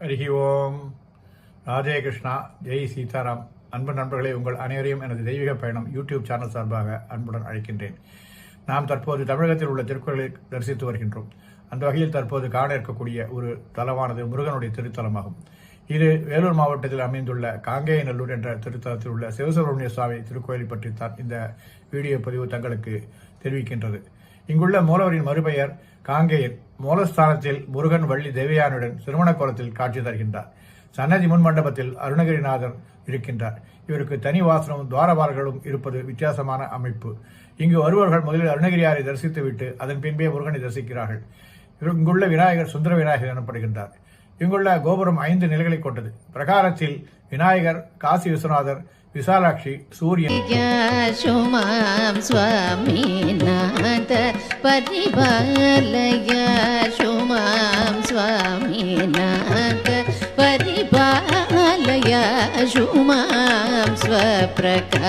ஹரிஹி ஓம். ராதே கிருஷ்ணா. ஜெய் சீதாராம். அன்பு நண்பர்களே, உங்கள் அனைவரையும் எனது தெய்வீக பயணம் யூடியூப் சேனல் சார்பாக அன்புடன் அழைக்கின்றேன். நாம் தற்போது தமிழகத்தில் உள்ள திருக்கோயிலை தரிசித்து வருகின்றோம். அந்த வகையில் தற்போது காண இருக்கக்கூடிய ஒரு தலமானது முருகனுடைய திருத்தலமாகும். இது வேலூர் மாவட்டத்தில் அமைந்துள்ள காங்கேயநல்லூர் என்ற திருத்தலத்தில் உள்ள சிவசுப்பிரமணிய சுவாமி திருக்கோயிலை பற்றித்தான் இந்த வீடியோ பதிவு தங்களுக்கு தெரிவிக்கின்றது. இங்குள்ள மூலவரின் மறுபெயர் காங்கேயன். மூலஸ்தானத்தில் முருகன் வள்ளி தேவயானுடன் திருமண கோலத்தில் காட்சி தருகின்றார். சன்னதி முன் மண்டபத்தில் அருணகிரிநாதர் இருக்கின்றார். இவருக்கு தனி வாசனமும் துவாரபாலர்களும் இருப்பது வித்தியாசமான அமைப்பு. இங்கு வருபவர்கள் முதலில் அருணகிரியாரை தரிசித்துவிட்டு அதன் பின்பே முருகனை தரிசிக்கிறார்கள். இங்குள்ள விநாயகர் சுந்தர விநாயகர் எனப்படுகின்றார். இங்குள்ள கோபுரம் 5 நிலைகளை கொண்டது. பிரகாரத்தில் விநாயகர், காசி விஸ்வநாதர், விசாலாட்சி, சூரியன், சுவாமிநாத பரிபாலய சுமாம் சுவாமிநாத பரிபாலய சுமாம் ஸ்வப்ரகா